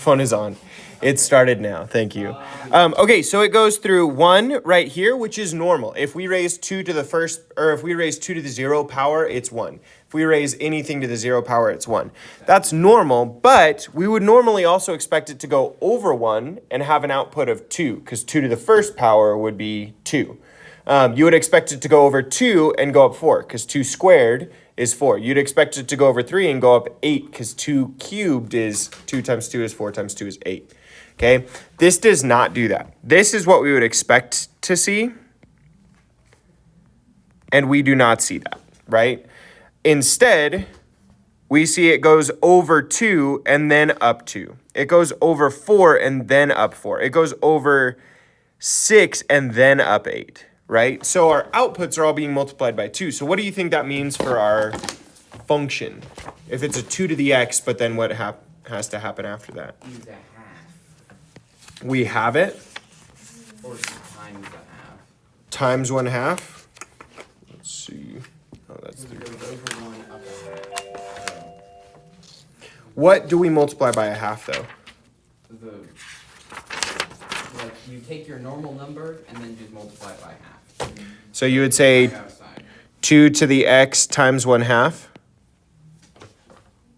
microphone is on. It started now. Thank you. Okay, so it goes through 1 right here, which is normal. If we raise 2 to the first, or if we raise 2 to the 0 power, it's 1. If we raise anything to the 0 power, it's 1. That's normal, but we would normally also expect it to go over 1 and have an output of 2, because 2 to the first power would be 2. You would expect it to go over 2 and go up 4, because 2 squared is 4. You'd expect it to go over 3 and go up 8, because 2 cubed is 2 times 2 is 4 times 2 is 8. Okay, this does not do that. This is what we would expect to see, and we do not see that, right? Instead, we see it goes over 2 and then up 2. It goes over 4 and then up 4. It goes over 6 and then up 8, right? So our outputs are all being multiplied by 2. So what do you think that means for our function? If it's a 2 to the x, but then what has to happen after that? Use a half. We have it. Or times a half. Times 1/2. Let's see. Oh, that's It 3. goes over 1, up a half. What do we multiply by a half, though? Like you take your normal number and then just multiply it by half. So you would say Back outside. 2 to the x times 1/2.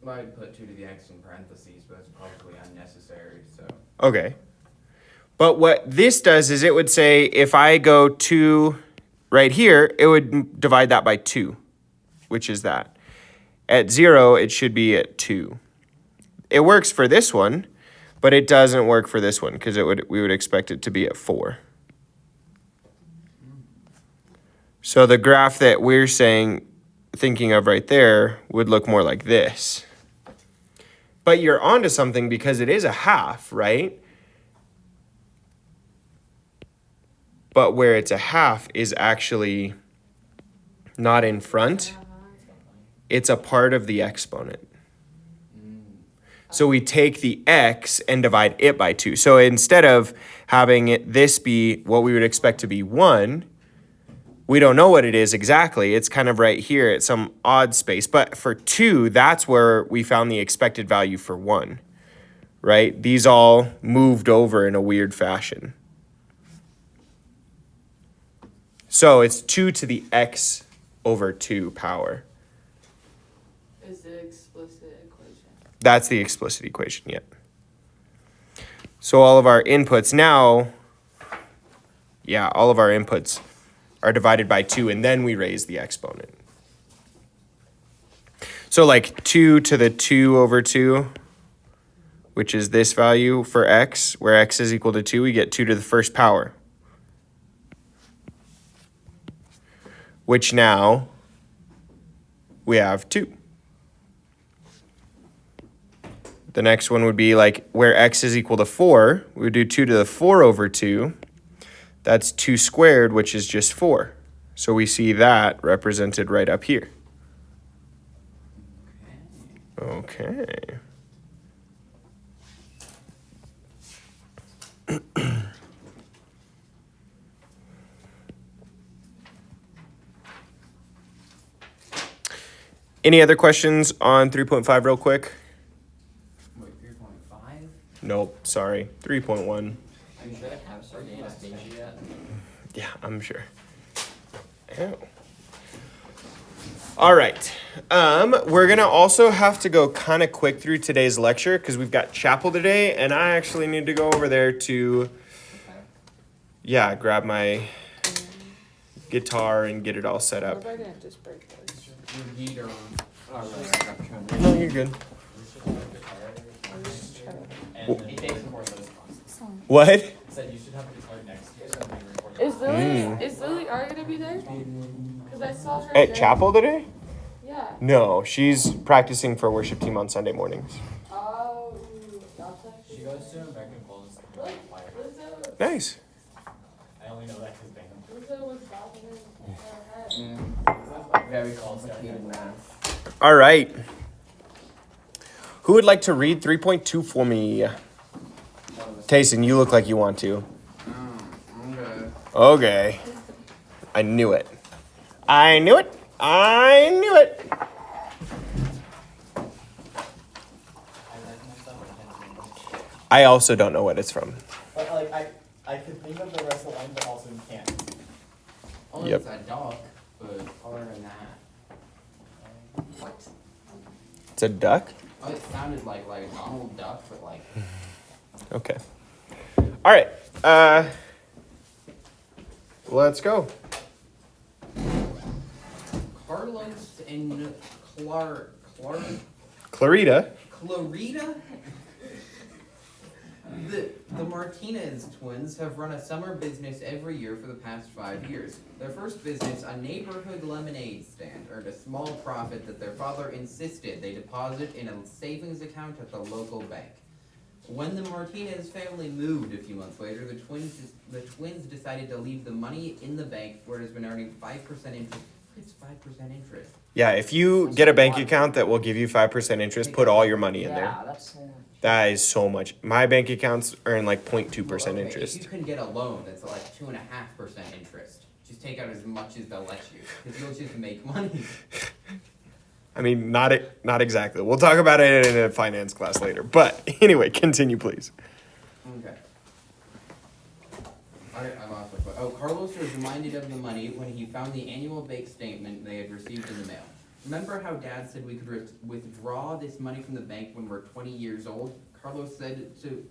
Well, I'd put 2 to the x in parentheses, but it's probably unnecessary, so. Okay. But what this does is it would say if I go 2 right here, it would divide that by 2, which is that. At 0, it should be at 2. It works for this one, but it doesn't work for this one because we would expect it to be at 4. So the graph that we're thinking of right there would look more like this. But you're onto something because it is a half, right? But where it's a half is actually not in front. It's a part of the exponent. So we take the x and divide it by 2. So instead of having this be what we would expect to be 1, we don't know what it is exactly. It's kind of right here at some odd space. But for 2, that's where we found the expected value for 1, right? These all moved over in a weird fashion. So it's 2 to the x over 2 power. Is the explicit equation. That's the explicit equation, yeah. So all of our inputs now, all of our inputs are divided by 2, and then we raise the exponent. So like 2 to the 2 over 2, which is this value for x, where x is equal to 2, we get 2 to the first power. Which now we have 2. The next one would be like where x is equal to 4, we would do 2 to the 4 over 2. That's 2 squared, which is just 4. So we see that represented right up here. Okay. Any other questions on 3.5 real quick? Wait, 3.5? Nope, sorry. 3.1. Are you sure I have started Anastasia yet? Yeah, I'm sure. Ew. All right. We're going to also have to go kind of quick through today's lecture because we've got chapel today, and I actually need to go over there to, grab my guitar and get it all set What up. if I didn't just break this? Your heater on. Oh, right. No, you're good. I'm just trying to- And he takes more of those classes. What? Said you should have a guitar next to you so when you record. Is Lily already gonna be there? Because I saw her At there. chapel today? Yeah. No, she's practicing for worship team on Sunday mornings. Oh, that's She actually. goes to American Falls Look, Choir. Lizzo, Nice. I only know that because band. Lizzo was bobbing her head. Very complicated math. All right. Who would like to read 3.2 for me? Tayson, you look like you want to. Okay. Okay. I knew it. I knew it. I knew it. I also don't know what it's from. But like I could think of the rest of the line, but also can't. Only Yep. it's a dog, but other than that. What? It's a duck? Oh, it sounded like Donald Duck, but like. Okay. All right. Let's go. Carlos and Clarita. Clarita? The Martinez twins have run a summer business every year for the past 5 years. Their first business, a neighborhood lemonade stand, earned a small profit that their father insisted they deposit in a savings account at the local bank. When the Martinez family moved a few months later, the twins decided to leave the money in the bank where it has been earning 5% interest. It's 5% interest. Yeah, if you get a bank account that will give you 5% interest, put all your money in there. Yeah, that's so much. That is so much. My bank accounts earn like 0.2% Well, okay, interest. If you can get a loan that's like 2.5% interest, just take out as much as they'll let you, because you'll just make money. I mean, not exactly. We'll talk about it in a finance class later. But anyway, continue, please. Okay. I lost my point. Oh, Carlos was reminded of the money when he found the annual bank statement they had received in the mail. Remember how Dad said we could withdraw this money from the bank when we're 20 years old? Carlos said to...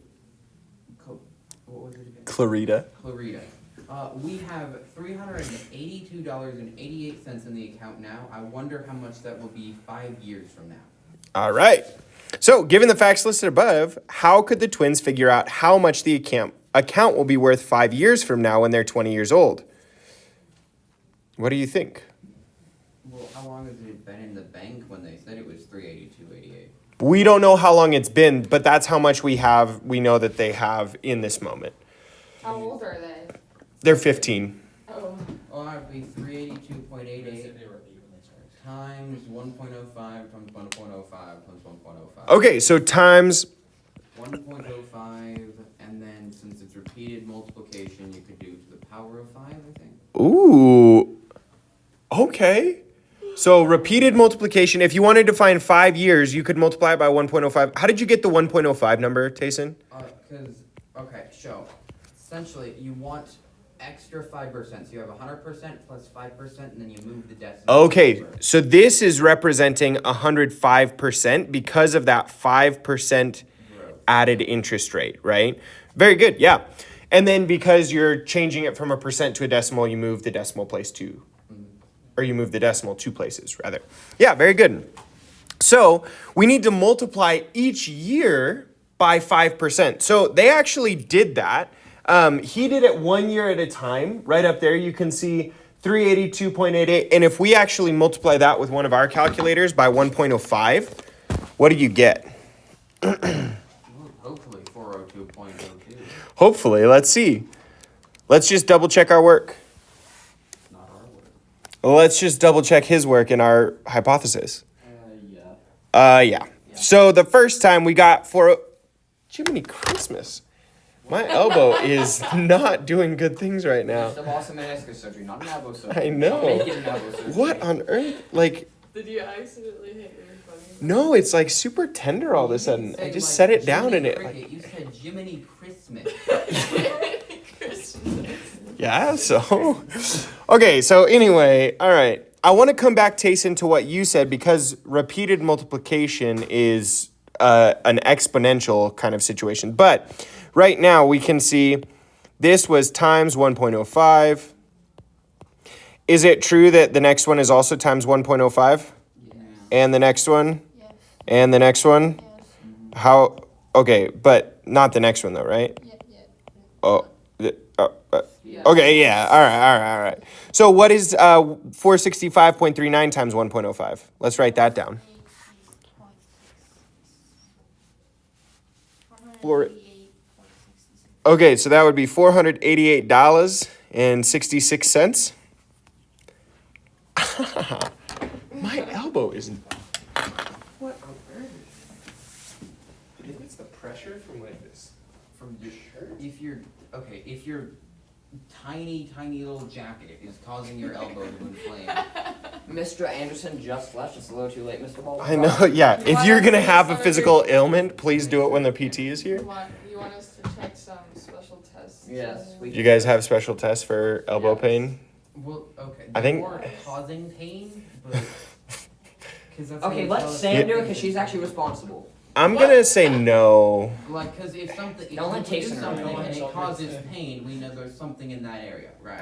What was it again? Clarita. Clarita. We have $382.88 in the account now. I wonder how much that will be 5 years from now. All right. So, given the facts listed above, how could the twins figure out how much the account will be worth 5 years from now when they're 20 years old? What do you think? Well, how long has it been in the bank when they said it was $382.88? We don't know how long it's been, but that's how much we know that they have in this moment. How old are they? They're 15. Oh. Oh, that would be They 382.88 said they were 8 when they started. times 1.05 times 1.05 times 1.05. Okay, so times 1.05, and then since it's repeated multiplication, you could do to the power of 5, I think. Ooh. Okay. So repeated multiplication, if you wanted to find 5 years, you could multiply it by 1.05. How did you get the 1.05 number, Tayson? Essentially, you want extra 5%. So you have 100% plus 5%, and then you move the decimal. Okay, over. so this is representing 105% because of that 5% Growth. added interest rate, right? Very good, yeah. And then because you're changing it from a percent to a decimal, you move the decimal place to, or you move the decimal 2 places, rather. Yeah, very good. So we need to multiply each year by 5%. So they actually did that. He did it 1 year at a time. Right up there, you can see 382.88. And if we actually multiply that with one of our calculators by 1.05, what do you get? Hopefully 402.02. Hopefully, let's see. Let's just double check our work. Not our word. Let's just double check his work and our hypothesis. Yeah. Yeah. So the first time we got Jiminy Christmas. My elbow is not doing good things right now. Just a loss of meniscus surgery, not an elbow surgery. I know. Make it an elbow surgery. What on earth? Like, Did you accidentally hit your funny? no, it's like super tender all of a sudden. I just set it down and it like, You said Jiminy Christmas. yeah, so. Okay, so anyway, all right. I want to come back, Tayson, to what you said because repeated multiplication is an exponential kind of situation. But right now we can see this was times 1.05. Is it true that the next one is also times 1.05? Yeah. And the next one? Yes. And the next one? Yes. How? Okay, but not the next one though, right? Yeah. Oh. Yeah. Okay, yeah. All right. So what is 465.39 times 1.05? Let's write that down. Four- Okay, so that would be $488.66. My elbow isn't. What on earth? Maybe it's the pressure from like this. From your shirt? If you're tiny little jacket is causing your elbow to inflame. Mr. Anderson just left. It's a little too late, Mr. Ball. I know, yeah. If you're gonna have a physical ailment, please do it when the PT is here. You want us to check some special tests? Yes, we You guys have special tests for elbow pain? Well, okay. I think- More causing pain, but. 'Cause that's Okay, how let you tell Sam us- do it because she's actually responsible. I'm gonna say no. Like, cause if something, if Don't let you do Tayson something run. and it causes pain, we know there's something in that area, right?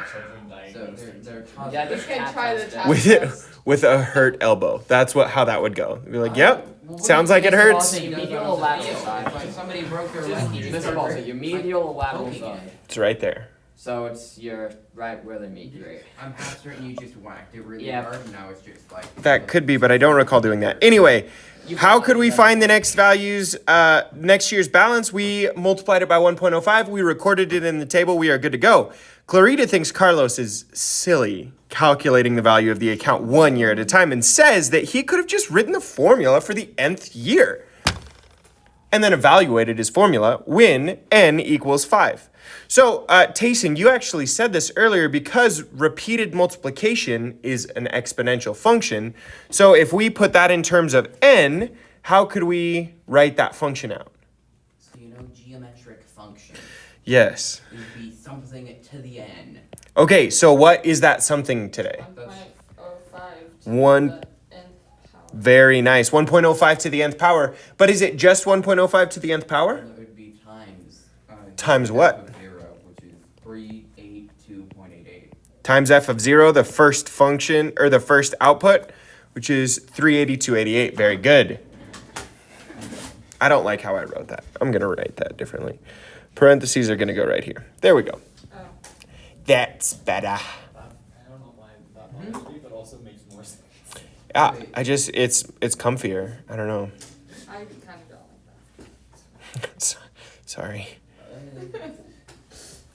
So they're causing. Yeah, You just can tap try the test tap With it, test. with a hurt elbow. That's how that would go. Be like, yep, Well, what sounds do you like it think hurts. Boston does Medial on the lateral field? side. If like somebody broke their Just, leg, you just Mr. start Ball, so your medial lateral poking side. it. It's right there. So it's your right where they meet. Great. I'm half certain you just whacked it really Yeah. hard, and now it's just like. That could be, but I don't recall doing that. Anyway, how could we find the next values, next year's balance? We multiplied it by 1.05. We recorded it in the table. We are good to go. Clarita thinks Carlos is silly calculating the value of the account 1 year at a time and says that he could have just written the formula for the nth year and then evaluated his formula when n equals 5. So, Tayson, you actually said this earlier because repeated multiplication is an exponential function. So if we put that in terms of n, how could we write that function out? So geometric function Yes. would be something to the n. Okay, so what is that something today? 1.05 to One- the nth power. Very nice. 1.05 to the nth power. But is it just 1.05 to the nth power? And it would be times. Times what? Of 0, which is 382.88. Times f of 0, the first function, or the first output, which is 382.88. Very good. I don't like how I wrote that. I'm going to write that differently. Parentheses are going to go right here. There we go. Oh. That's better. I don't know why that bothers me, but also makes more sense. Yeah, it's comfier. I don't know. I kind of don't like that. Sorry.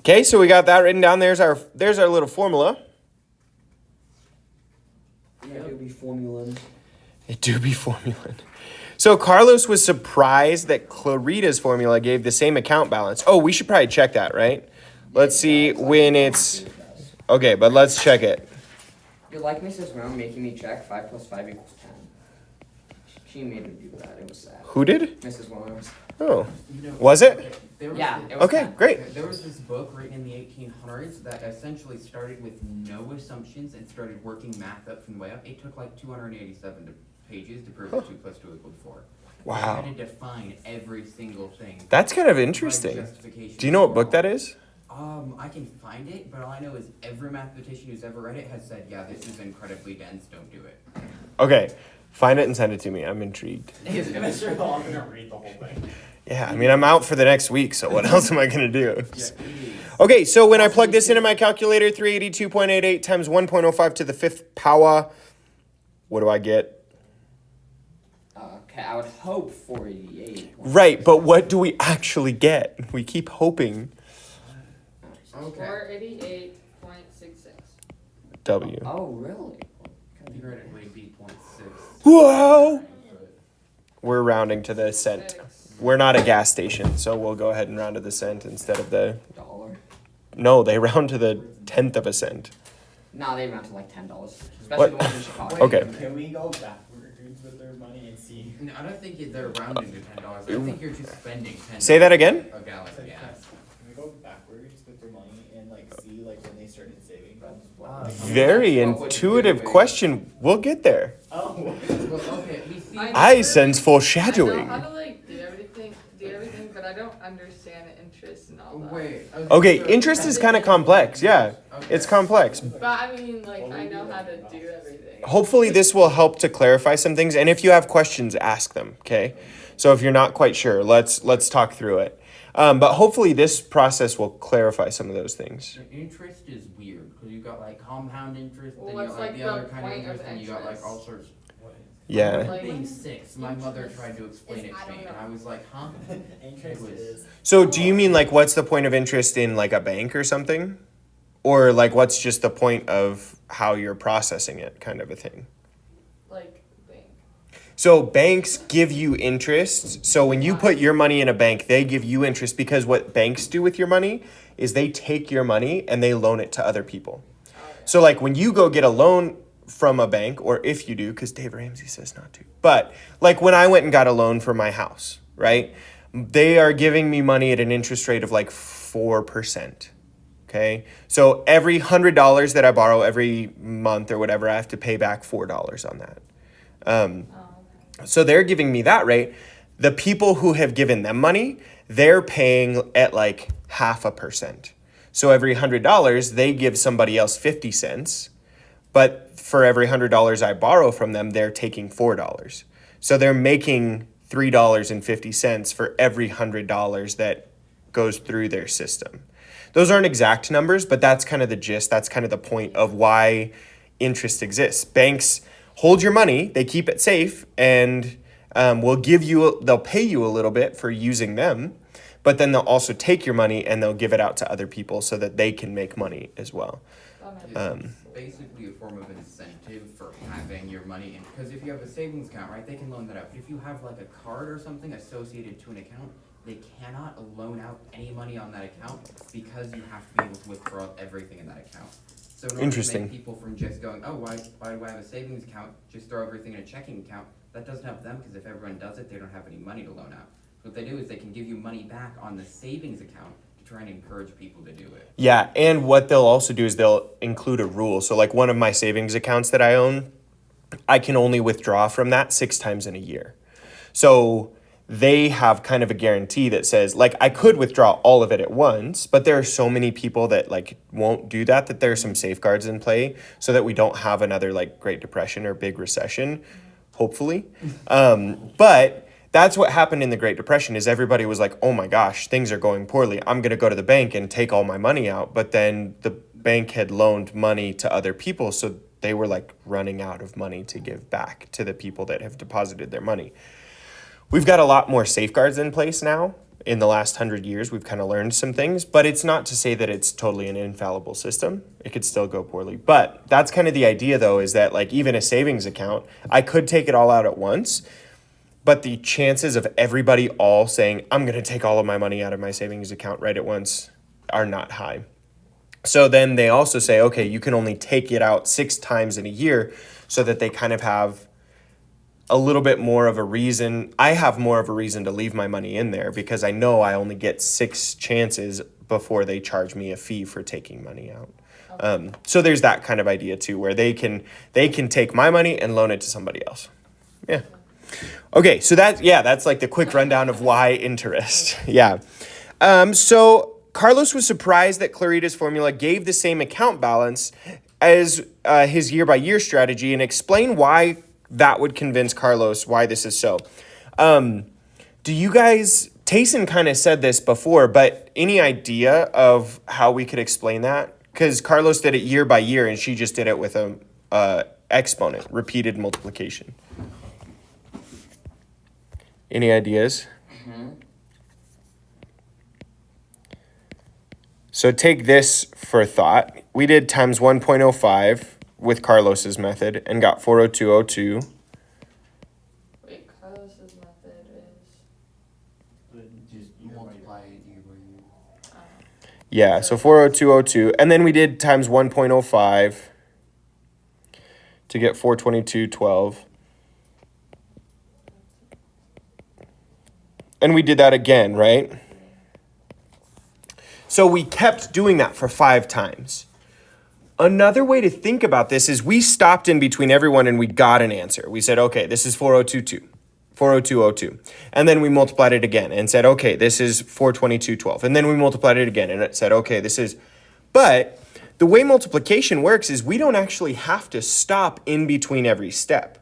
Okay, so we got that written down. There's our little formula. Yeah, it would be formulas. It do be formula. So Carlos was surprised that Clarita's formula gave the same account balance. Oh, we should probably check that, right? Let's see when it's... Okay, but let's check it. You like Mrs. Brown making me check 5 plus 5 equals 10. She made me do that. It was sad. Who did? Mrs. Williams. Oh, was it? Okay, there was Yeah, this- it was Okay, 10. great. There was this book written in the 1800s that essentially started with no assumptions and started working math up from the way up. It took like 287 pages to prove that 2 plus 2 equaled 4. Wow. I had to define every single thing. That's kind of Provide interesting. justification Do you know what for book all. that is? I can find it, but all I know is every mathematician who's ever read it has said, yeah, this is incredibly dense, don't do it. Okay, find it and send it to me. I'm intrigued. I'm sure I'm gonna read the whole thing. Yeah, I mean, I'm out for the next week, so what else am I going to do? Yeah, please. Okay, so when I plug this into my calculator, 382.88 times 1.05 to the 5th power, what do I get? Okay, I would hope 488. Right, but what do we actually get? We keep hoping. Okay. 488.66. W. Oh, really? Theoretically, be 0.6. Whoa! We're rounding to the cent. 6. We're not a gas station, so we'll go ahead and round to the cent instead of the... Dollar. No, they round to the 10th of a cent. Nah, they amount to like $10. Especially What? the ones in Chicago. Okay. Can we go backwards with their money and see? No, I don't think they're rounding to $10. I think you're just spending 10. Say that again? A gallon of gas. Can we go backwards with their money and like see like when they started saving? Very intuitive question. We'll get there. Oh. Well, okay, we see. I sense I know foreshadowing. how to like do everything, but I don't understand the interest and all that. Wait. Okay, so- interest is kind of complex. Yeah, it's complex. But I mean, like, I know how to do everything. Hopefully this will help to clarify some things, and if you have questions, ask them, okay? So if you're not quite sure, let's talk through it. But hopefully this process will clarify some of those things. Interest is weird because you got like compound interest, Well, then you what's, got like like, the the other kind of point of interest, and you got like interest? all sorts. Yeah. Like- Being 6, my mother tried to explain it to me, and I was like, huh? Interest is. So do you mean like what's the point of interest in like a bank or something? Or like what's just the point of how you're processing it kind of a thing? Like, thing. So banks give you interest. So when you put your money in a bank, they give you interest because what banks do with your money is they take your money and they loan it to other people. So like when you go get a loan from a bank, or if you do, because Dave Ramsey says not to, but like when I went and got a loan for my house, right? They are giving me money at an interest rate of like 4%. Okay. So every $100 that I borrow every month or whatever, I have to pay back $4 on that. So they're giving me that rate. The people who have given them money, they're paying at like 0.5%. So every $100, they give somebody else 50 cents. But for every $100 I borrow from them, they're taking $4. So they're making $3.50 for every $100 that goes through their system. Those aren't exact numbers, but that's kind of the gist. That's kind of the point of why interest exists. Banks hold your money, they keep it safe, and they'll pay you a little bit for using them, but then they'll also take your money and they'll give it out to other people so that they can make money as well. It's basically a form of incentive for having your money in, because if you have a savings account, right, they can loan that out. But if you have like a card or something associated to an account, they cannot loan out any money on that account because you have to be able to withdraw everything in that account. So in order Interesting. to make people from just going, oh, why do I have a savings account, just throw everything in a checking account, that doesn't help them, because if everyone does it, they don't have any money to loan out. So what they do is they can give you money back on the savings account to try and encourage people to do it. Yeah, and what they'll also do is they'll include a rule. So like one of my savings accounts that I own, I can only withdraw from that 6 times in a year. So they have kind of a guarantee that says, like, I could withdraw all of it at once, but there are so many people that like won't do that there are some safeguards in play so that we don't have another like Great Depression or big recession, hopefully. But that's what happened in the Great Depression is everybody was like, oh my gosh, things are going poorly. I'm going to go to the bank and take all my money out. But then the bank had loaned money to other people. So they were like running out of money to give back to the people that have deposited their money. We've got a lot more safeguards in place now. In the last 100 years, we've kind of learned some things, but it's not to say that it's totally an infallible system. It could still go poorly. But that's kind of the idea, though, is that like even a savings account, I could take it all out at once, but the chances of everybody all saying, I'm going to take all of my money out of my savings account right at once are not high. So then they also say, okay, you can only take it out 6 times in a year so that they kind of have a little bit more of a reason. I have more of a reason to leave my money in there because I know I only get 6 chances before they charge me a fee for taking money out. So there's that kind of idea too, where they can take my money and loan it to somebody else. Yeah. Okay, so that's like the quick rundown of why interest. Yeah. So Carlos was surprised that Clarita's formula gave the same account balance as his year-by-year strategy and explain why that would convince Carlos why this is so. Do you guys, Tayson kind of said this before, but any idea of how we could explain that? Because Carlos did it year by year and she just did it with a exponent, repeated multiplication. Any ideas? So take this for thought. We did times 1.05 with Carlos's method and got 40202. Wait, Carlos's method is. But just You multiply it year by year. Yeah, so 40202. And then we did times 1.05 to get 42212. And we did that again, right? So we kept doing that for 5 times. Another way to think about this is we stopped in between everyone and we got an answer. We said, okay, this is 4022, 40202. And then we multiplied it again and said, okay, this is 42212. And then we multiplied it again and it said, okay, this is... But the way multiplication works is we don't actually have to stop in between every step.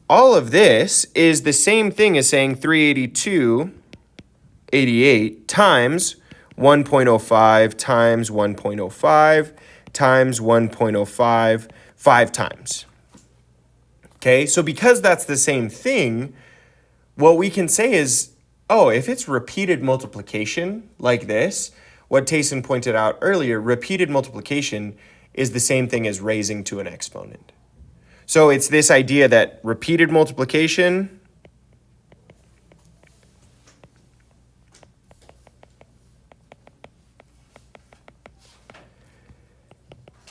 All of this is the same thing as saying 382.88 times 1.05 times 1.05 times 1.05 5 times. Okay, so because that's the same thing, what we can say is, oh, if it's repeated multiplication like this, what Tayson pointed out earlier, repeated multiplication is the same thing as raising to an exponent. So it's this idea that repeated multiplication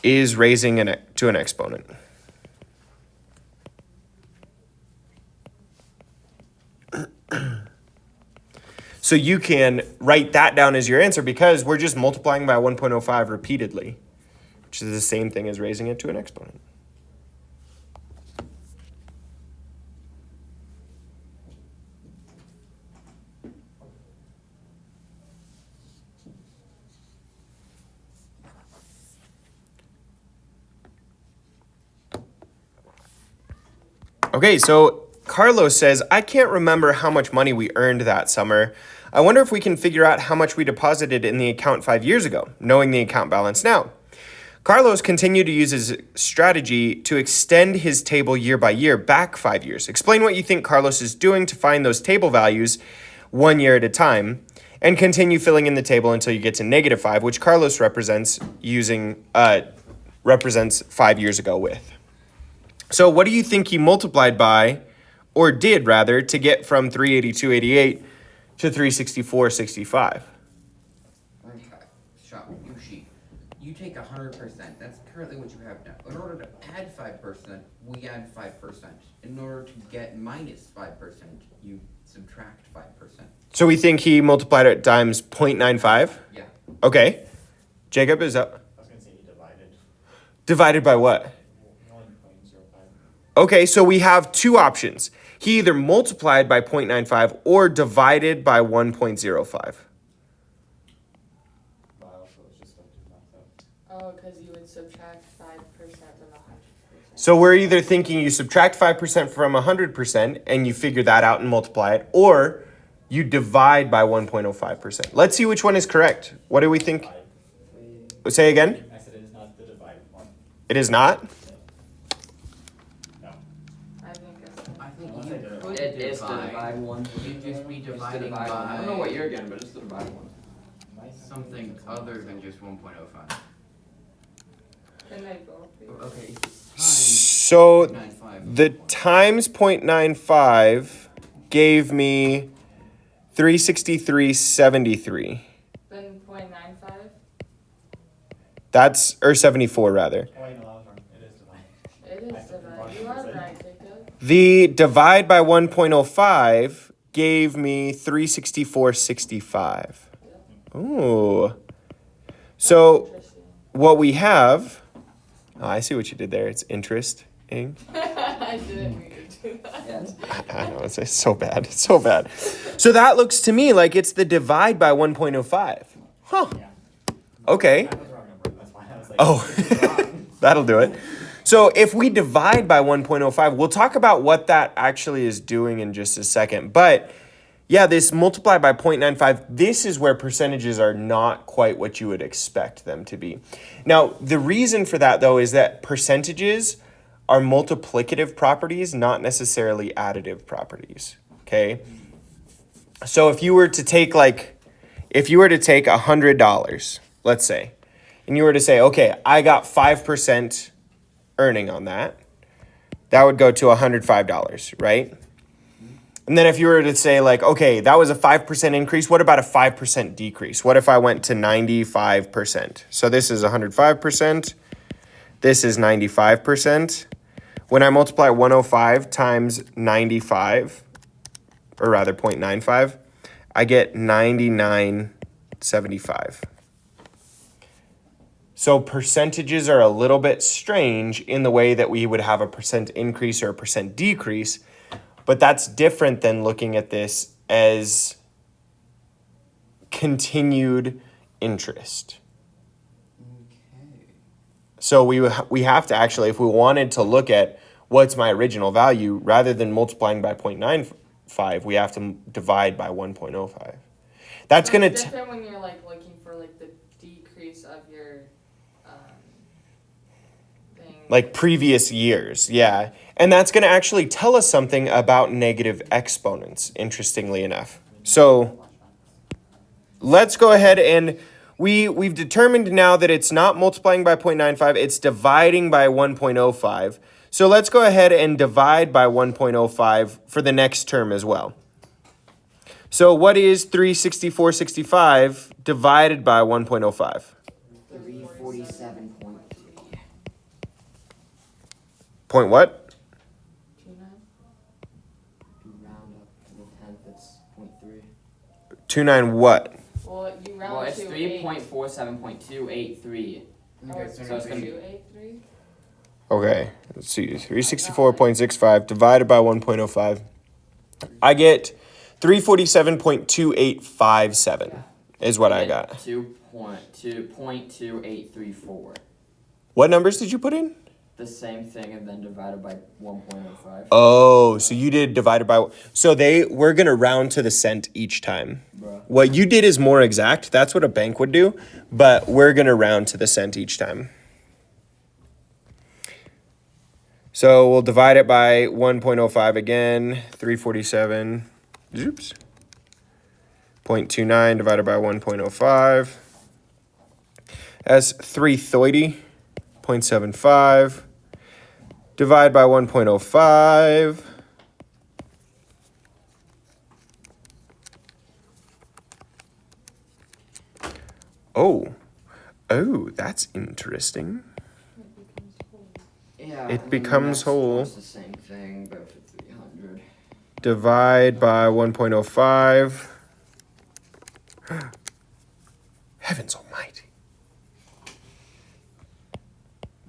is raising to an exponent. So you can write that down as your answer because we're just multiplying by 1.05 repeatedly, which is the same thing as raising it to an exponent. Okay, so Carlos says, I can't remember how much money we earned that summer. I wonder if we can figure out how much we deposited in the account 5 years ago, knowing the account balance now. Carlos continued to use his strategy to extend his table year by year back 5 years. Explain what you think Carlos is doing to find those table values 1 year at a time, and continue filling in the table until you get to -5, which Carlos represents 5 years ago with. So what do you think he multiplied by, or did rather, to get from 382.88 to 364.65? Okay, shop, new sheet. You take 100%, that's currently what you have now. In order to add 5%, we add 5%. In order to get -5%, you subtract 5%. So we think he multiplied it times 0.95? Yeah. Okay. Jacob, is that I was gonna say he divided by what? 1.05. Okay, so we have two options. He either multiplied by 0.95 or divided by 1.05. Wow, so it's just like two months out. Oh, because you would subtract 5% of 100%. So we're either thinking you subtract 5% from 100% and you figure that out and multiply it, or you divide by 1.05%. Let's see which one is correct. What do we think? Say again? I said it is not the divided one. It is not? No. I think it's. I think Unless you I did it could It is the divide one. You'd just be It's the dividing divide one. I don't know by what you're getting, but it's the divide one. something other than just 1.05. Can they both be? Okay, times So 0.95. the times 0.95 gave me 363.73. Then 0.95? That's, or 74 rather. Oh, wait, no, I was wrong. It is divided. It is divided. You are right, Jacob. The divide by 1.05 gave me 364.65. Ooh. So Interesting. what we have, oh, I see what you did there. It's interesting. I didn't mean to do that. Yes. I know, it's so bad. It's so bad. So that looks to me like it's the divide by 1.05. Huh. Yeah. Okay. I was wrong number, that's why I was like. Oh, that'll do it. So if we divide by 1.05, we'll talk about what that actually is doing in just a second. But yeah, this multiply by 0.95, this is where percentages are not quite what you would expect them to be. Now, the reason for that, though, is that percentages are multiplicative properties, not necessarily additive properties, okay? So if you were to take $100, let's say, and you were to say, okay, I got 5% earning on that, that would go to $105, right? And then if you were to say like, okay, that was a 5% increase, what about a 5% decrease? What if I went to 95%? So this is 105%, this is 95%. When I multiply 105 times 95, or rather 0.95, I get 99.75. So percentages are a little bit strange in the way that we would have a percent increase or a percent decrease, but that's different than looking at this as continued interest. Okay. So we have to actually, if we wanted to look at what's my original value, rather than multiplying by 0.95, we have to divide by 1.05. That's So going it's to... different when you're like looking for like the decrease of your thing. Like previous years, yeah. And that's going to actually tell us something about negative exponents, interestingly enough. So let's go ahead and we've determined now that it's not multiplying by 0.95, it's dividing by 1.05. So let's go ahead and divide by 1.05 for the next term as well. So what is 364.65 divided by 1.05? 347.3. Point what? 29? You round up to the 10th, it's 0.3. 29 what? Well, you round Well, it's to 3.47.283. Okay, So it's gonna be 283? Okay, let's see. 364.65 divided by 1.05. I get 347.2857 is what I got. 2.2834. What numbers did you put in? The same thing and then divided by 1.05. Oh, so you did divided by. So we're going to round to the cent each time. Bruh. What you did is more exact. That's what a bank would do. But we're going to round to the cent each time. So we'll divide it by 1.05 again. 347. Oops. 0.29 divided by 1.05. That's 330.75. Divide by 1.05. Oh, that's interesting. Yeah, It becomes whole. It's the same thing, but for 300. Divide by 1.05. Heavens almighty.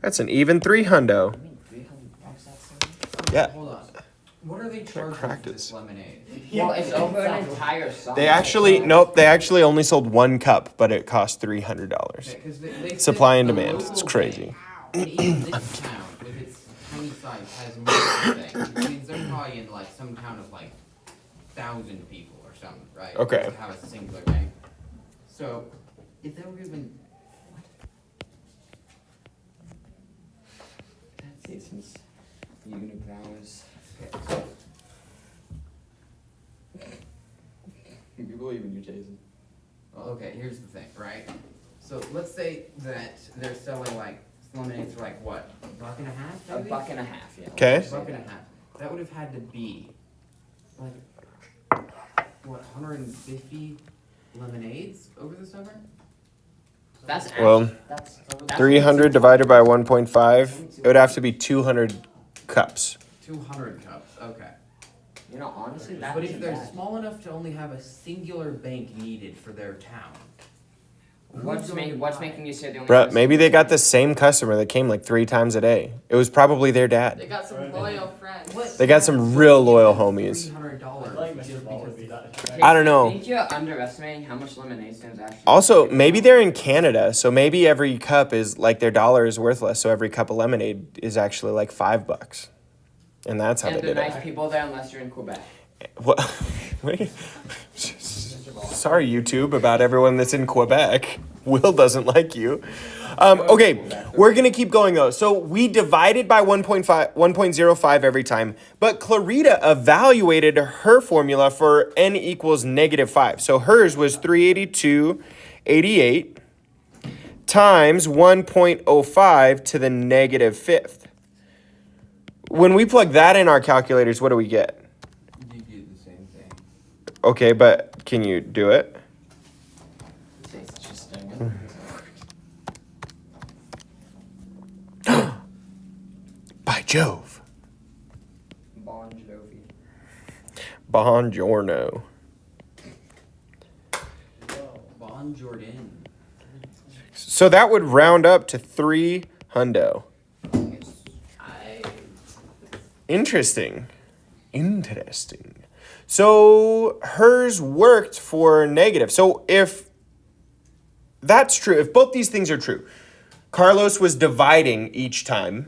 That's an even 300. I mean, 300 bucks, that's so Yeah. Hold on. What are they charging for cracked this it. lemonade? Well, it's over an entire song. They actually only sold one cup, but it cost $300. Okay, 'cause they Supply said and the demand. local It's crazy. bank, and even this town, with its tiny size, has multiple banks. Which means they're probably in like some town of like 1,000 people or something, right? Okay. To have a singular bank. So, if they were given, Since unibrows. okay, Can you believe in you, Jason? well, okay, here's the thing, right? So let's say that they're selling like lemonades for like what, $1.50 A maybe? buck and a half, yeah. Okay. $1.50. That would have had to be like what, 150 lemonades over the summer? That's Well, actually, that's 300 divided by 1.5. It would have to be 200 cups. 200 cups. Okay. You know, honestly, that But if isn't they're bad. small enough to only have a singular bank needed for their town. What's who's going to what's buy? making you say they only? Bruh, have a maybe they single got the same customer that came like 3 times a day. It was probably their They dad. got some loyal friends. What? They got some So real give loyal them homies. $300 I like just Mr. Ball would be because. that. thing? I don't know. I think you're underestimating how much lemonade stands actually. Also, maybe they're in Canada, so maybe every cup is like their dollar is worthless, so every cup of lemonade is actually like $5. And that's how And they the did nice it. people there, unless you're in Quebec. What? Wait. Sorry, YouTube, about everyone that's in Quebec. Will doesn't like you. Okay, we're gonna keep going though. So we divided by 1.05 every time, but Clarita evaluated her formula for n equals -5. So hers was 382.88 times 1.05 to the -5th. When we plug that in our calculators, what do we get? You do the same thing. Okay, but can you do it? It's just doing By Jove. Bon Jovi. Buongiorno. Bon Jordan. So that would round up to 3 hundo. Interesting. So hers worked for negative. So if that's true, if both these things are true, Carlos was dividing each time,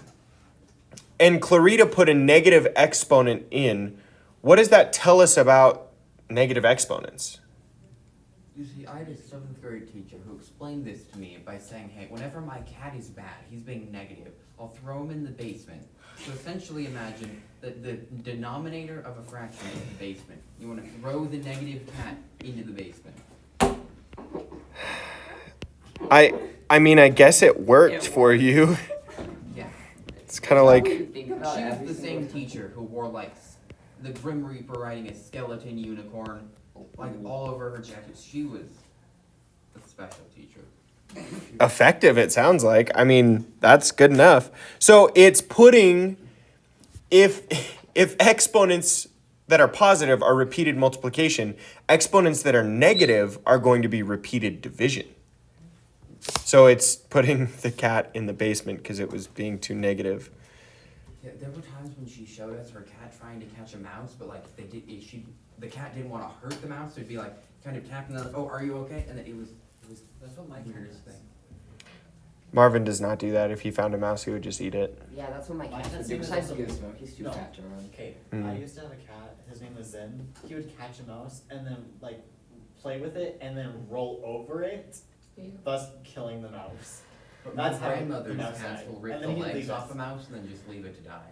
and Clarita put a negative exponent in, what does that tell us about negative exponents? You see, I had a 7th grade teacher who explained this to me by saying, hey, whenever my cat is bad, he's being negative, I'll throw him in the basement. So essentially imagine that the denominator of a fraction is the basement. You want to throw the negative cat into the basement. I mean, I guess it worked for you. Yeah. It's kind of like, Think Not She was every the single same time. teacher who wore like the Grim Reaper riding a skeleton unicorn like all over her jacket. She was a special teacher. Effective, it sounds like. I mean, that's good enough. So it's putting, if exponents that are positive are repeated multiplication, exponents that are negative are going to be repeated division. So it's putting the cat in the basement because it was being too negative. Yeah, there were times when she showed us her cat trying to catch a mouse, but like the cat didn't want to hurt the mouse, so it'd be like kind of tapping on, oh, are you okay? And then it was That's what my the cat weirdest does. thing. Marvin does not do that. If he found a mouse, he would just eat it. Yeah, that's what my My cat cat's would do. name is Besides also- Gizmo, he's too No. fat to run. Okay, Mm. I used to have a cat, his name was Zen. He would catch a mouse and then like play with it and then roll over it, Ew. thus killing the mouse. But That's my how grandmother's the mouse cats died. will rip And the then he'd legs leave off us. a mouse and then just leave it to die.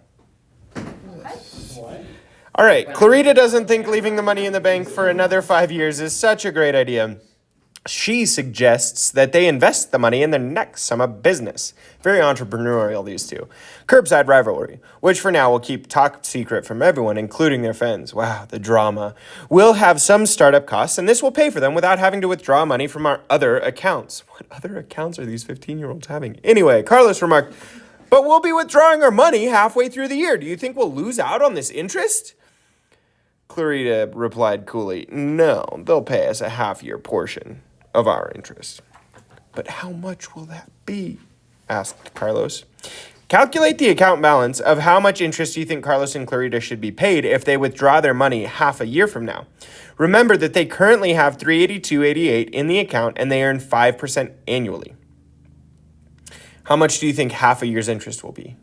What? All right, Clarita doesn't think leaving the money in the bank for another 5 years is such a great idea. She suggests that they invest the money in their next summer business. Very entrepreneurial, these two. Curbside rivalry, which for now will keep top secret from everyone, including their friends. Wow, the drama. We'll have some startup costs, and this will pay for them without having to withdraw money from our other accounts. What other accounts are these 15-year-olds having? Anyway, Carlos remarked, but we'll be withdrawing our money halfway through the year. Do you think we'll lose out on this interest? Clarita replied coolly, no, they'll pay us a half-year portion of our interest. But how much will that be? Asked Carlos. Calculate the account balance of how much interest you think Carlos and Clarita should be paid if they withdraw their money half a year from now. Remember that they currently have $382.88 in the account and they earn 5% annually. How much do you think half a year's interest will be?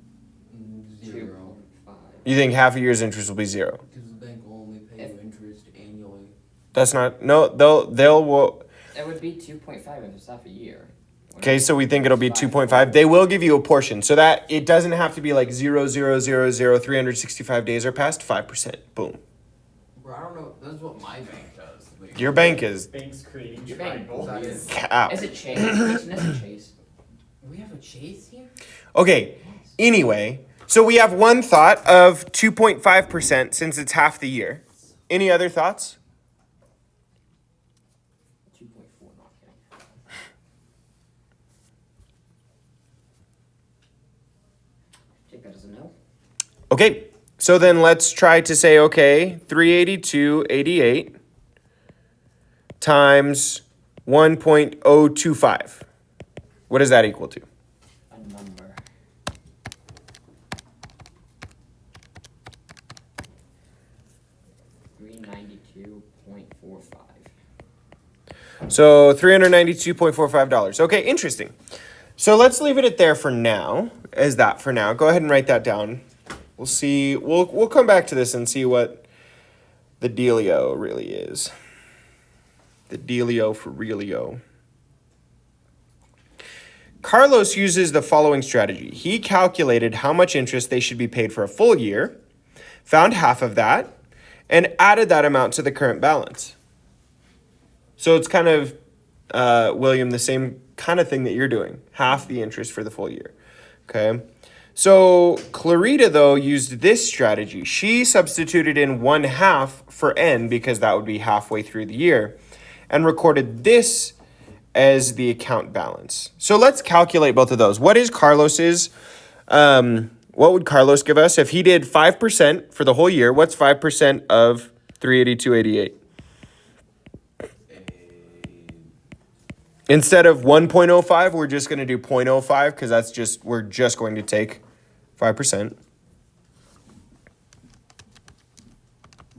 0. 2.5. You think half a year's interest will be 0? Because the bank will only pay you interest annually. That's not, no, they'll It would be 2.5 if it's half a year. okay, so we think it'll be 2.5. They will give you a portion, so that it doesn't have to be like 365 days are past 5%. Boom. Bro, I don't know. That's what my bank does. Like, Your bank is Banks creating Your bank. triangles. cap. Is it Chase? Jason, is it Chase? we have a Chase here? Okay, anyway, so we have one thought of 2.5% since it's half the year. Any other thoughts? 2.4, not kidding. Take that as a no. Okay, so then let's try to say, okay, 382.88 times 1.025. What does that equal to? A number. $392.45. So $392.45. Okay, interesting. So let's leave it at there for now. As that for now. Go ahead and write that down. We'll see. We'll come back to this and see what the dealio really is. The dealio for realio. Carlos uses the following strategy. He calculated how much interest they should be paid for a full year, found half of that, and added that amount to the current balance. So it's kind of, William, the same kind of thing that you're doing. Half the interest for the full year. Okay. So Clarita, though, used this strategy. She substituted in 1/2 for n because that would be halfway through the year and recorded this as the account balance. So let's calculate both of those. What is Carlos's, what would Carlos give us? If he did 5% for the whole year, what's 5% of 382.88? Instead of 1.05, we're just going to do 0.05 because we're just going to take 5%.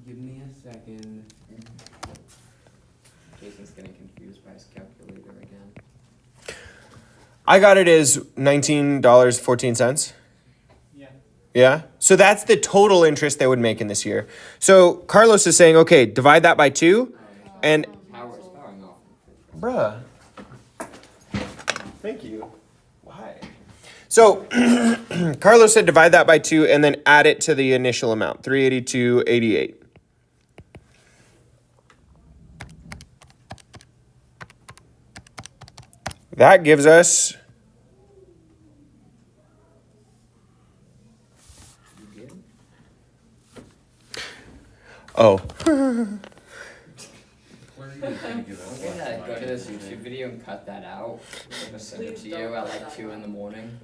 Give me a second. Jason's getting confused by his calculator again. I got it as $19.14. Yeah. Yeah. So that's the total interest they would make in this year. So Carlos is saying, okay, divide that by 2 and Power is powering off. bruh. Thank you. Why? So Carlos said divide that by 2 and then add it to the initial amount, 382.88. That gives us Oh. Clarita didn't give us I'm gonna less go money to this than YouTube they- video and cut that out. I'm gonna send it Please to don't you at cut like that 2 in the out. morning.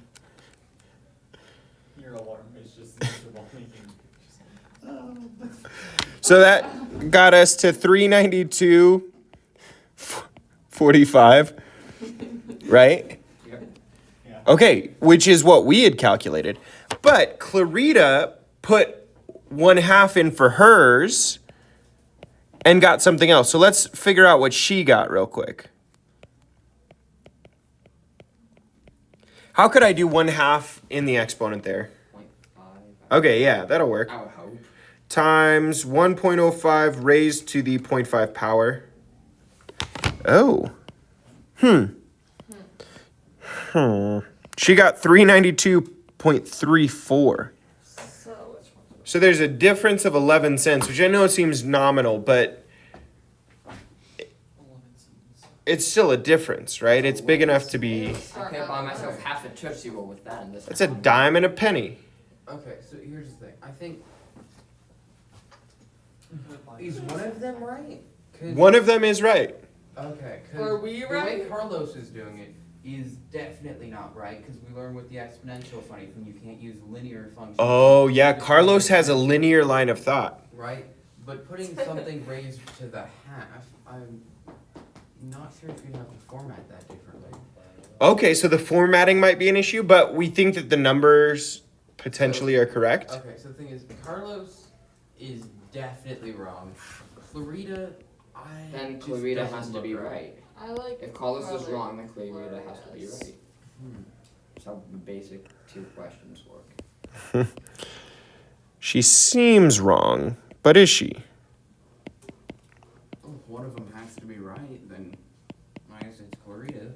Your alarm is just Mr. Ball making. So that got us to 392.45, right? Yep. Yeah. Okay, which is what we had calculated. But Clarita put 1/2 in for hers and got something else. So let's figure out what she got real quick. How could I do 1/2 in the exponent there? 0.5. Okay, yeah, that'll work. I would hope. Times 1.05 raised to the 0.5 power. Oh. She got 392.34. So, So there's a difference of 11 cents, which I know seems nominal, but it's still a difference, right? It's big enough to be. I could buy myself half a Tootsie Roll with that in this. It's a dime and a penny. Okay, so here's the thing. I think is one of them right? 'Cause- One of them is right. Okay, Are because we the way right? Carlos is doing it is definitely not right. Because we learned with the exponential funny thing, you can't use linear functions. Oh, yeah, Carlos has a linear line of thought. Right, but putting something raised to the half, I'm not sure if you have to format that differently. Okay, so the formatting might be an issue, but we think that the numbers potentially are correct. Okay, so the thing is, Carlos is definitely wrong. Clarita, Then just Clarita doesn't has to look be right. right. I like. If Carlos is Carly wrong, then Clarita has to be Flores. right. Hmm. That's how basic 2 questions work. She seems wrong, but is she? Well, if one of them has to be right, then I guess it's Clarita.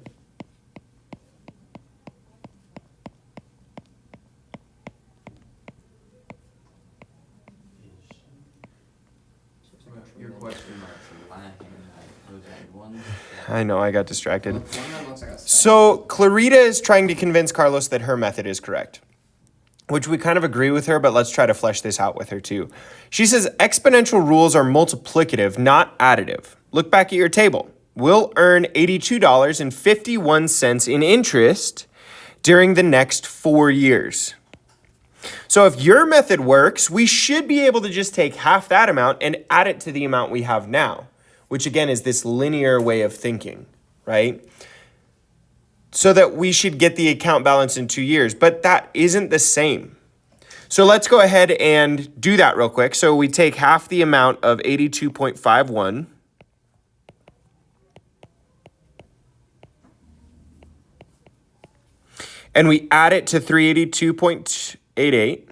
Your question marks are lacking, like those are ones. I know, I got distracted. Well, one of them looks like a So Clarita is trying to convince Carlos that her method is correct, which we kind of agree with her, but let's try to flesh this out with her too. She says exponential rules are multiplicative, not additive. Look back at your table. We'll earn $82.51 in interest during the next 4 years. So if your method works, we should be able to just take half that amount and add it to the amount we have now, which again is this linear way of thinking, right? So that we should get the account balance in 2 years, but that isn't the same. So let's go ahead and do that real quick. So we take half the amount of 82.51. And we add it to 382.88.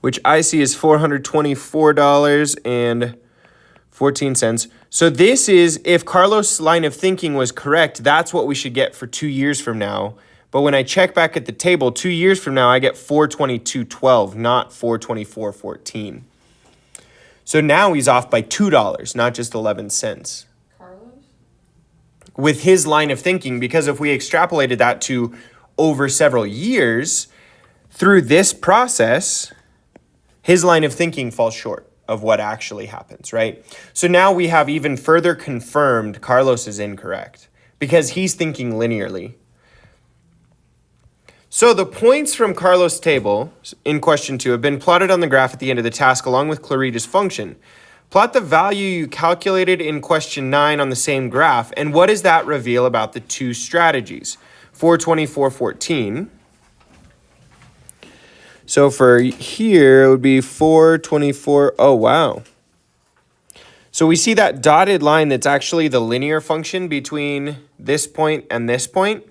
Which I see is $424.14. So this is, if Carlos' line of thinking was correct, that's what we should get for 2 years from now. But when I check back at the table, 2 years from now, I get 422.12, not 424.14. So now he's off by $2, not just 11 cents. Carlos? With his line of thinking, because if we extrapolated that to over several years, through this process, his line of thinking falls short of what actually happens, right? So now we have even further confirmed Carlos is incorrect because he's thinking linearly. So the points from Carlos' table in question 2 have been plotted on the graph at the end of the task along with Clarita's function. Plot the value you calculated in question 9 on the same graph, and what does that reveal about the two strategies? 424.14. So for here, it would be 424. Oh, wow. So we see that dotted line that's actually the linear function between this point and this point.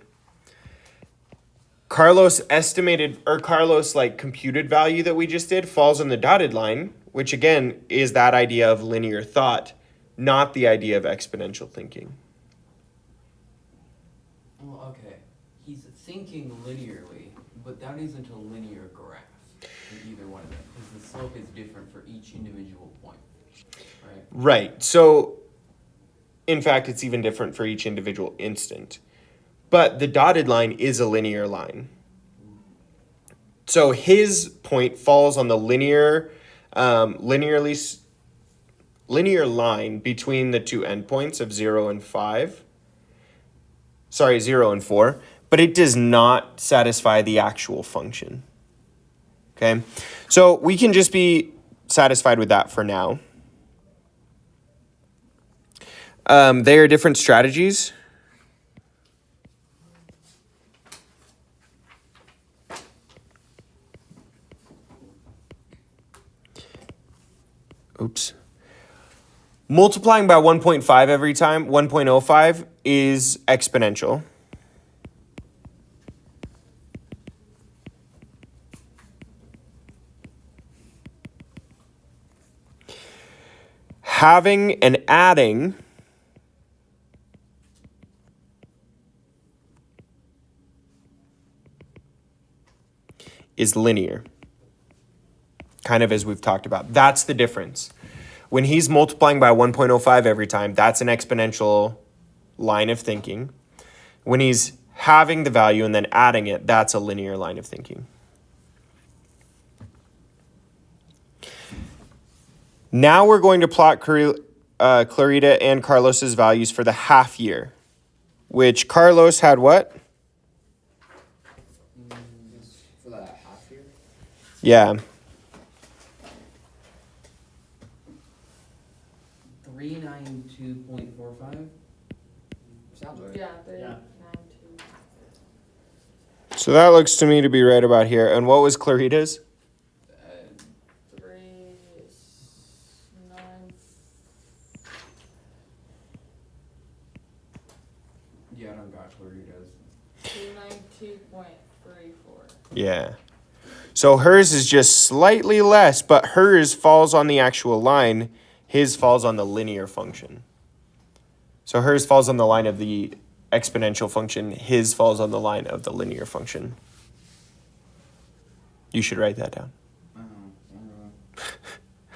Carlos estimated, or Carlos like computed value that we just did falls on the dotted line, which again is that idea of linear thought, not the idea of exponential thinking. Well, okay. He's thinking linearly, but that isn't a linear graph in either one of them, because the slope is different for each individual point, right? Right. So, in fact, it's even different for each individual instant. but the dotted line is a linear line. So his point falls on the linear line between the two endpoints of 0 and 5. Sorry, 0 and 4, but it does not satisfy the actual function. Okay, so we can just be satisfied with that for now. They are different strategies. Oops. Multiplying by 1.5 every time, 1.05, is exponential. Having and adding is linear. Kind of as we've talked about. That's the difference. When he's multiplying by 1.05 every time, that's an exponential line of thinking. When he's having the value and then adding it, that's a linear line of thinking. Now we're going to plot Clarita and Carlos's values for the half year, which Carlos had what? For the half year? Yeah. 392.45. Sounds right. Yeah, Yeah. 392. So that looks to me to be right about here. And what was Clarita's? 369. Yeah, I don't got Clarita's. 292.34. Yeah. So hers is just slightly less, but hers falls on the actual line. His falls on the linear function. So hers falls on the line of the exponential function. His falls on the line of the linear function. You should write that down.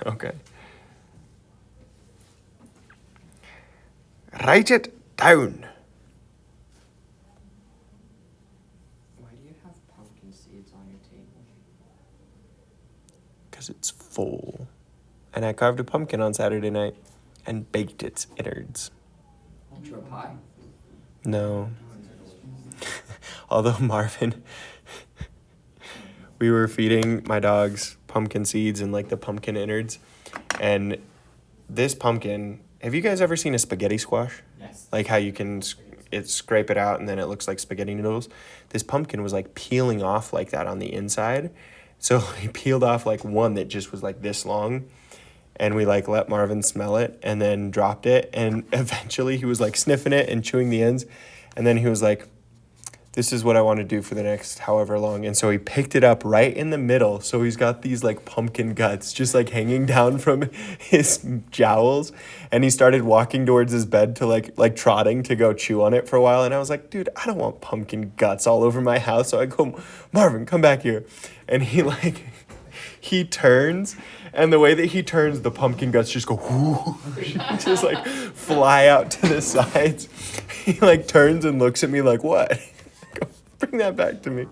Okay. Write it down. Why do you have pumpkin seeds on your table? Because it's full. And I carved a pumpkin on Saturday night and baked its innards. Into a pie? No. Although Marvin, we were feeding my dogs pumpkin seeds and like the pumpkin innards. And this pumpkin, have you guys ever seen a spaghetti squash? Yes. Like how you can scrape it out and then it looks like spaghetti noodles? This pumpkin was like peeling off like that on the inside. So he peeled off like one that just was like this long. And we like let Marvin smell it and then dropped it. And eventually he was like sniffing it and chewing the ends. And then he was like, this is what I want to do for the next however long. And so he picked it up right in the middle. So he's got these like pumpkin guts just like hanging down from his jowls. And he started walking towards his bed to like trotting to go chew on it for a while. And I was like, dude, I don't want pumpkin guts all over my house. So I go, Marvin, come back here. And he turns. And the way that he turns, the pumpkin guts just go, whoo, just like fly out to the sides. He like turns and looks at me like, what? I go, bring that back to me.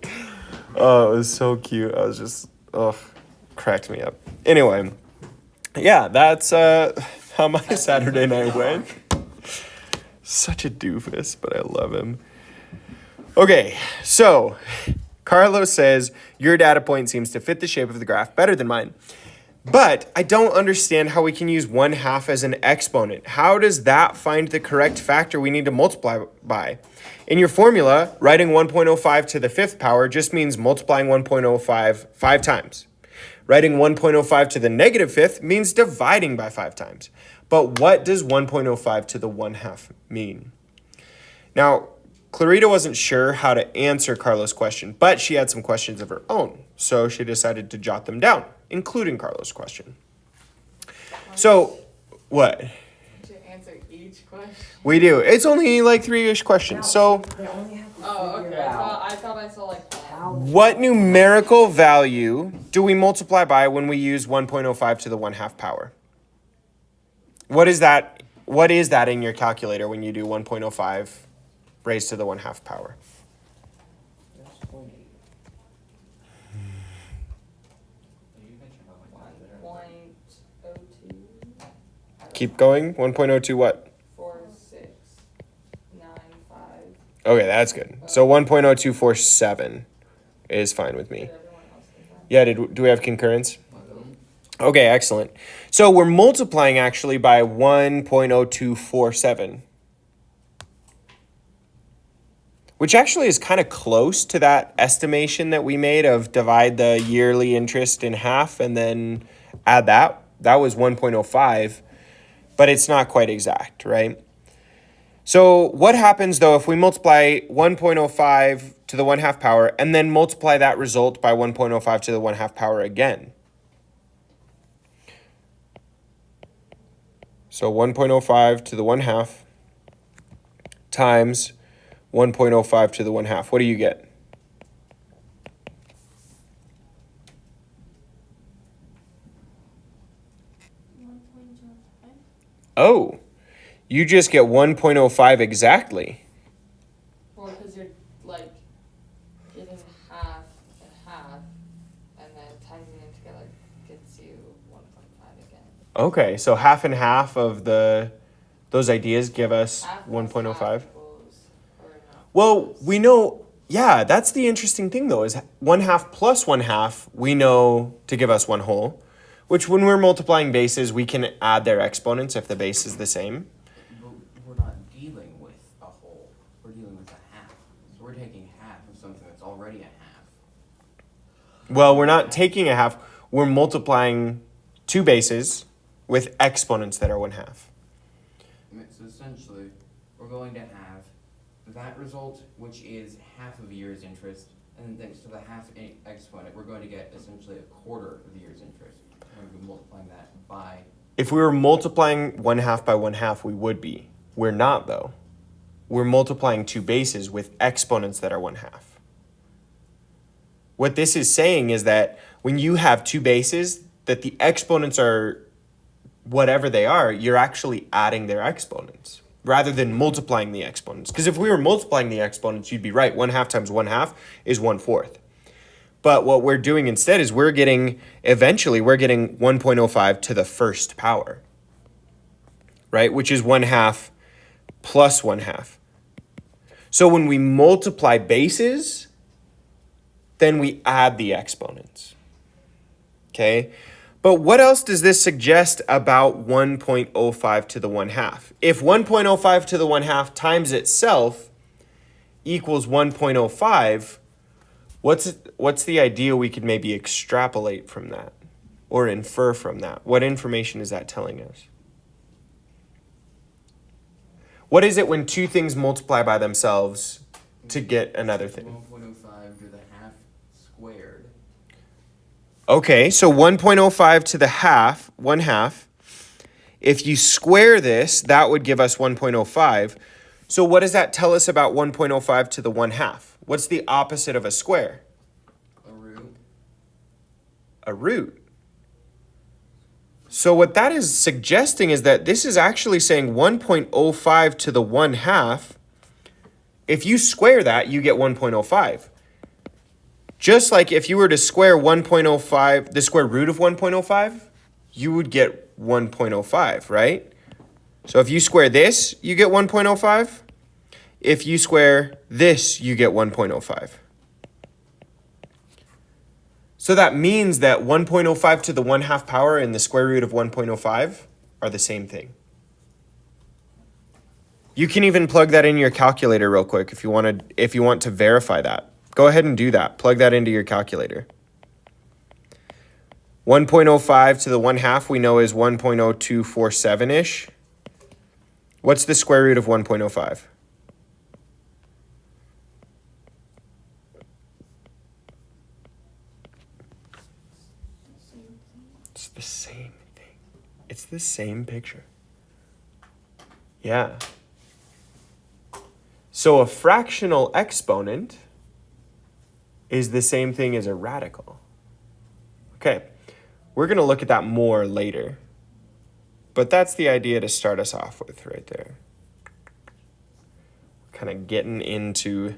Oh, it was so cute. I was just, cracked me up. Anyway, yeah, that's how my Saturday night went. Such a doofus, but I love him. Okay, so Carlos says, your data point seems to fit the shape of the graph better than mine. But I don't understand how we can use 1/2 as an exponent. How does that find the correct factor we need to multiply by? In your formula, writing 1.05 to the 5th power just means multiplying 1.05 5 times. Writing 1.05 to the negative 5th means dividing by 5 times. But what does 1.05 to the 1/2 mean? Now, Clarita wasn't sure how to answer Carlos' question, but she had some questions of her own. So she decided to jot them down, including Carlos' question. So, what? To answer each question. We do. It's only like 3-ish questions. So, They only have to Oh, figure okay. out I thought I saw like. how what numerical value do we multiply by when we use 1.05 to the 1/2 power? What is that? What is that in your calculator when you do 1.05 raised to the 1/2 power. That's 0.8. Point oh two. Keep going. 1.02 what? 4695. Okay, that's good. So 1.0247 is fine with me. Did everyone else think that? Yeah, do we have concurrence? Okay, excellent. So we're multiplying actually by 1.0247. Which actually is kind of close to that estimation that we made of divide the yearly interest in half and then add that. That was 1.05, but it's not quite exact, right? So what happens though if we multiply 1.05 to the 1/2 power and then multiply that result by 1.05 to the 1/2 power again? So 1.05 to the 1/2 times 1.05 to the 1/2. What do you get? Oh, you just get 1.05 exactly. Well, because you're like getting half and half, and then timing them together gets you 1.5 again. Okay, so half and half of those ideas give us Half plus 1.05. half equals, or no. Well, we know, yeah, that's the interesting thing though, is 1/2 plus 1/2 we know to give us 1 whole, which when we're multiplying bases, we can add their exponents if the base is the same. But we're not dealing with a whole, we're dealing with a half. So we're taking half of something that's already a half. Well, we're not taking a half, we're multiplying two bases with exponents that are 1/2. So essentially, we're going to have that result, which is half of a year's interest, and then thanks to the half exponent, we're going to get essentially a quarter of the year's interest. We're going to be multiplying that by. If we were multiplying 1/2 by 1/2, we would be. We're not though. We're multiplying two bases with exponents that are 1/2. What this is saying is that when you have two bases, that the exponents are whatever they are, you're actually adding their exponents rather than multiplying the exponents. Because if we were multiplying the exponents, you'd be right. 1/2 times 1/2 is 1/4. But what we're doing instead is eventually we're getting 1.05 to the first power, right? Which is 1/2 plus 1/2. So when we multiply bases, then we add the exponents, okay? But what else does this suggest about 1.05 to the 1/2? If 1.05 to the 1/2 times itself equals 1.05, what's the idea we could maybe extrapolate from that or infer from that? What information is that telling us? What is it when two things multiply by themselves to get another thing? 1.05 to the half squared. Okay, so 1.05 to the 1/2. If you square this, that would give us 1.05. So what does that tell us about 1.05 to the 1/2? What's the opposite of a square? A root. A root. So what that is suggesting is that this is actually saying 1.05 to the 1/2. If you square that, you get 1.05. Just like if you were to square 1.05, the square root of 1.05, you would get 1.05, right? So if you square this, you get 1.05. If you square this, you get 1.05. So that means that 1.05 to the 1/2 power and the square root of 1.05 are the same thing. You can even plug that in your calculator real quick if you want to verify that. Go ahead and do that. Plug that into your calculator. 1.05 to the 1/2 we know is 1.0247-ish. What's the square root of 1.05? It's the same thing. It's the same picture. Yeah. So a fractional exponent is the same thing as a radical. Okay, we're going to look at that more later. But that's the idea to start us off with right there. kind of getting into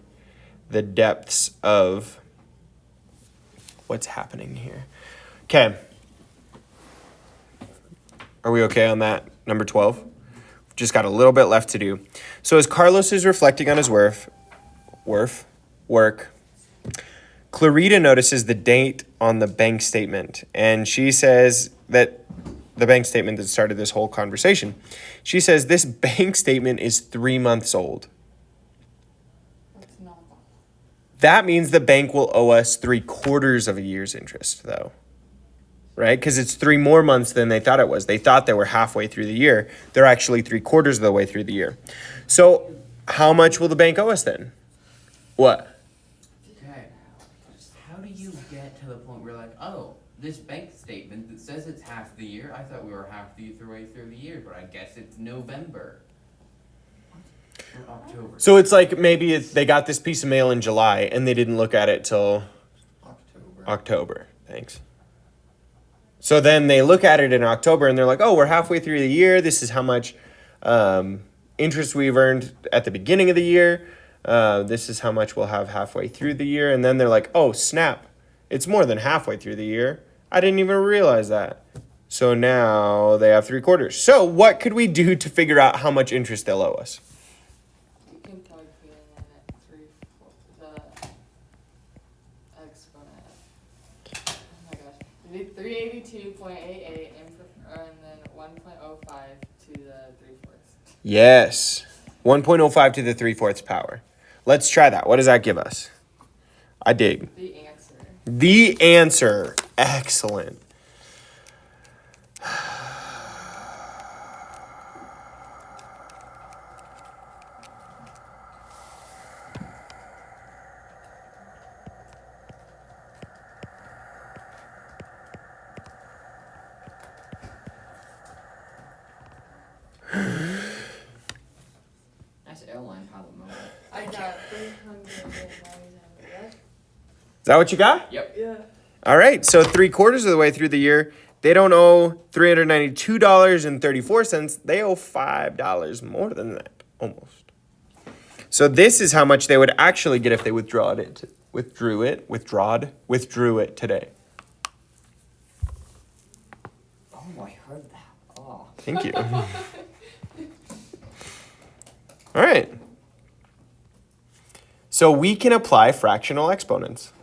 the depths of what's happening here. Okay. Are we okay on that? Number 12? Just got a little bit left to do. So as Carlos is reflecting on his work, Clarita notices the date on the bank statement, and she says that the bank statement that started this whole conversation. She says this bank statement is 3 months old. That's not. That means the bank will owe us 3/4 of a year's interest, though. Right? Because it's 3 more months than they thought it was. They thought they were halfway through the year. They're actually 3/4 of the way through the year. So how much will the bank owe us then? What? Okay. How do you get to the point where you're like, oh, this bank statement that says it's half the year, I thought we were half the way through the year, but I guess it's November. Or October. So it's like maybe they got this piece of mail in July and they didn't look at it till October. Thanks. So then they look at it in October and they're like, oh, we're halfway through the year. This is how much interest we've earned at the beginning of the year. This is how much we'll have halfway through the year. And then they're like, oh, snap. It's more than halfway through the year. I didn't even realize that. So now they have 3/4. So what could we do to figure out how much interest they'll owe us? You can plug in at 3/4 the exponent. Oh my gosh. 382.88 and then 1.05 to the 3/4. Yes. 1.05 to the 3/4 power. Let's try that. What does that give us? I dig. The answer. The answer. Excellent. Nice airline pilot moment. I got 397. Is that what you got? Yep. Yeah. All right. So 3/4 of the way through the year, they don't owe $392.34. They owe $5 more than that, almost. So this is how much they would actually get if they withdrew it today. Oh, I heard that. Oh. Thank you. All right. So we can apply fractional exponents.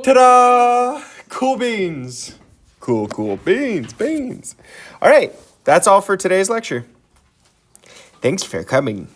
Ta-da! Cool beans. Cool beans. All right. That's all for today's lecture. Thanks for coming.